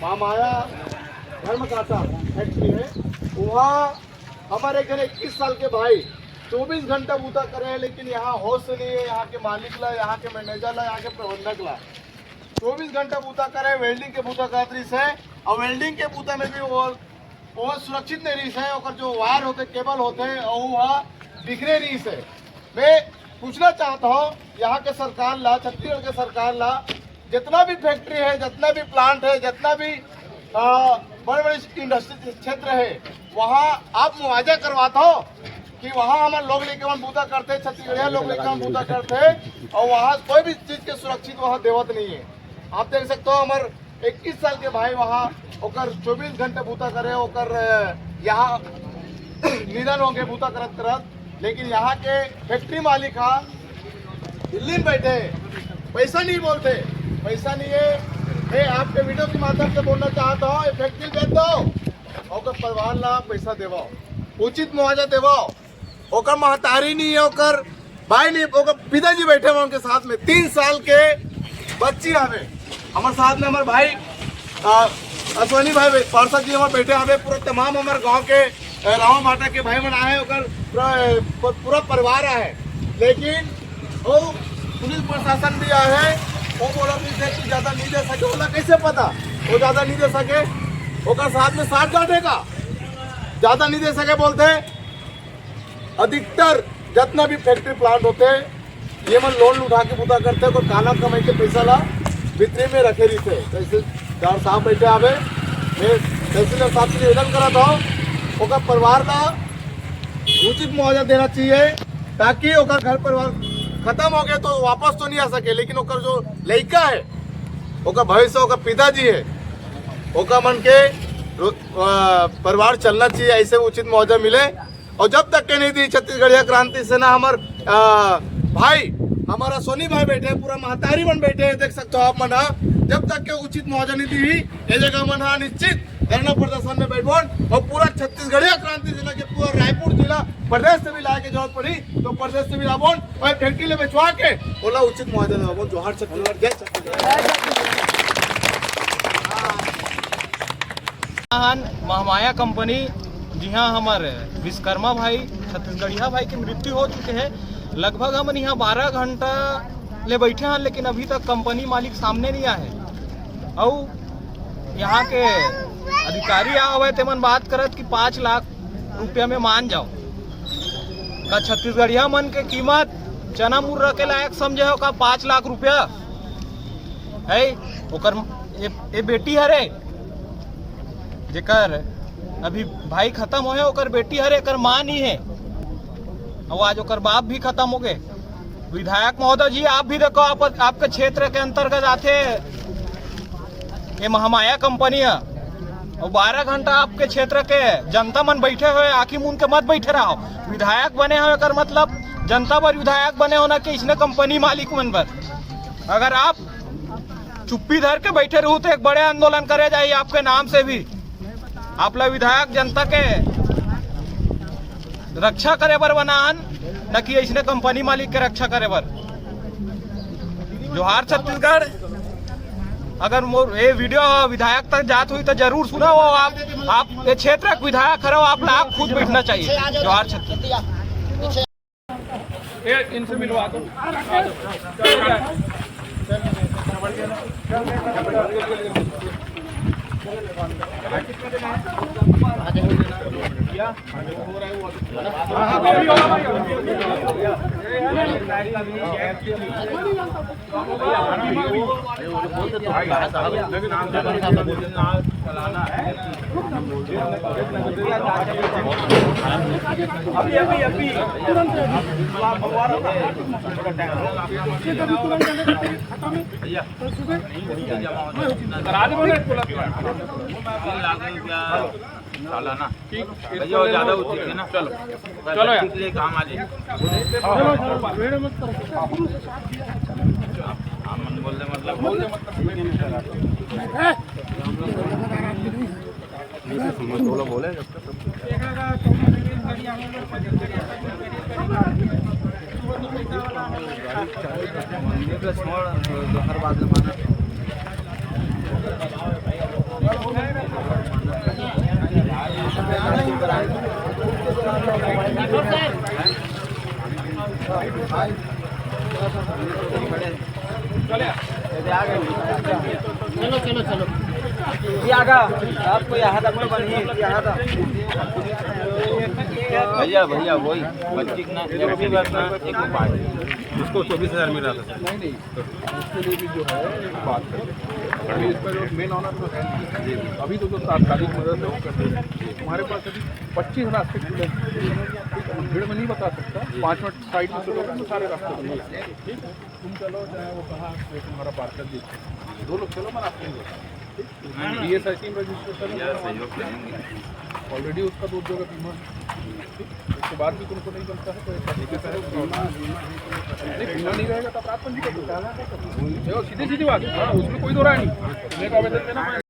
Mahamaya धर्मकाटा factory है, वहाँ हमारे घर 21 साल के भाई 24 घंटा बूता करे हैं, लेकिन यहाँ होश नहीं है। यहाँ के मालिक ला, यहाँ के मैनेजर ला, यहाँ के प्रबंधक ला 24 घंटा बूता करे। वेल्डिंग के बूता का रही है, और वेल्डिंग के बूता में भी वो सुरक्षित नहीं रही है। और जो वायर होते, केबल होते हैं, और वहाँ बिखरे रही है। मैं पूछना चाहता हूँ यहाँ के सरकार ला, छत्तीसगढ़ के सरकार ला, जितना भी फैक्ट्री है, जितना भी प्लांट है, जितना भी बड़े बड़े इंडस्ट्री क्षेत्र है, वहाँ आप मुआवजा करवाता हो कि वहाँ हमारे लोग लेके हम बूता करते, छत्तीसगढ़िया लोग लेके हम बूता करते, और वहाँ कोई भी चीज़ के सुरक्षित वहाँ देवत नहीं है। आप देख सकते हो हमारे 21 साल के भाई वहाँ ओकर 24 घंटे बूता करे, ओकर यहाँ निधन हो गए बूता करत करत। लेकिन यहाँ के फैक्ट्री मालिक हा दिल्ली में बैठे, पैसा नहीं बोलते, पैसा नहीं है। मैं आपके वीडियो के माध्यम से बोलना चाहता हूँ, फैक्ट्री बेच दो, और परिवार ला पैसा देवाओ, उचित मुआवजा देवाओ। ओकर महतारी नहीं है, ओकर भाई नहीं, ओकर पिताजी बैठे हुए उनके साथ में 3 साल के बच्ची हमें हमारे साथ में, हमारे भाई अश्वनी भाई पार्षद जी हमारे बैठे हमें, पूरा तमाम हमारे गांव के राव माता के भाई बना है, ओकर पूरा परिवार है। लेकिन वो पुलिस प्रशासन भी आया है, वो बोला कि ज़्यादा नहीं दे सके। बोला कैसे पता वो ज़्यादा नहीं दे सके? ओकर साथ में 60 काटेगा, ज़्यादा नहीं दे सके बोलते। अधिकतर जितना भी फैक्ट्री प्लांट होते हैं, ये मन लोन उठा के पूरा करते हैं, कोई काला कमाई के पैसा ला बिक्री में रखे रही थे। तहसीलदार साहब बैठे आवे, मैं तहसीलदार साहब से निवेदन करा था ओकर परिवार ला उचित मुआवजा देना चाहिए, ताकि ओकर घर परिवार खत्म हो गया तो वापस तो नहीं आ सके, लेकिन ओकर जो लड़का है, ओकर भविष्य, ओकर पिताजी है, ओकर मन के परिवार चलना चाहिए, ऐसे उचित मुआवजा मिले। और जब तक के नहीं दी छत्तीसगढ़िया क्रांति सेना हमार भाई, हमारा सोनी भाई बैठे, पूरा महतारी मन बैठे, देख सकते हो आप मन, जब तक के उचित मुआवजा नहीं दी ये जगह मन निश्चित धरना प्रदर्शन में बैठो। और पूरा छत्तीसगढ़िया क्रांति सेना के पूरा रायपुर जिला प्रदेश से भी लाए के जरूरत पड़ी तो प्रदेश से भी लाबोन और फैक्ट्री ले बेचवा के बोला उचित मुआवजा देवाबोन। जोहार छत्तीसगढ़, जय छत्तीसगढ़। महामाया कंपनी, जी हाँ, हमारे विश्वकर्मा भाई, छत्तीसगढ़िया भाई की मृत्यु हो चुके हैं। लगभग हम यहाँ 12 घंटा ले बैठे हैं, लेकिन अभी तक कंपनी मालिक सामने नहीं आए। और यहाँ के अधिकारी आवे ते मन बात करत कि 5 लाख रुपया में मान जाओ। का छत्तीसगढ़िया मन के कीमत चना मुर्रा के लायक समझे हो का 5 लाख रुपया है? ओकर ये बेटी हरे जेकर अभी भाई खत्म होए, ओकर बेटी हरे, एकर मां नहीं है, और आज ओकर बाप भी खत्म हो गए। विधायक महोदय जी, आप भी देखो, आपके क्षेत्र के अंतर्गत आते ये महामाया कंपनी है, और 12 घंटा आपके क्षेत्र के जनता मन बैठे हुए, आखिर मुन के मत बैठे रहो। विधायक बने हो एकर मतलब जनता पर विधायक बने होना कि इसने कंपनी मालिक मन पर। अगर आप चुप्पी धर के बैठे रहू तो एक बड़े आंदोलन करे जाइए आपके नाम से भी। आप लोग विधायक जनता के रक्षा करे बर बनान, न कि इसने कंपनी मालिक के रक्षा करे बर। जोहार छत्तीसगढ़। अगर ये वीडियो विधायक तक जात हुई तो जरूर सुना हो। आप ये क्षेत्र के विधायक खड़े हो, आप लोग खुद बैठना चाहिए। जोहार छत्तीसगढ़। इनसे मिलवा दो। सालाना ज्यादा उचित है ना। चलो चलो यार, काम आ जाए। बोलने मतलब बोले हर बात चलो चलो चलो आपको यहाँ तक में बनी यहाँ तक भैया भैया वही बच्ची ना एक उपाय उसको 24,000 मिल रहा था सर। नहीं उसके लिए भी जो है बात है अभी इसका जो मेन ऑनर तो है अभी तो तात्कालिक मदद है वो कर रहे हैं। हमारे पास अभी 25 रास्ते खुले हैं। भीड़ में नहीं बता सकता 5 मिनट साइड में चलो तो सारे रास्ते खुले हैं। ठीक है तुम चलो चाहे वो कहाँ तुम्हारा पार्कर देखो 2 लोग चलो मैं आपको DSIC में रजिस्ट्रेशन ऑलरेडी उसका 2 जगह बीमा उसके बाद भी तुमको नहीं बनता है तो बीमा नहीं रहेगा तो अपराध पंजीकृत होगा। सीधी सीधी बात है उसमें कोई दो राय नहीं।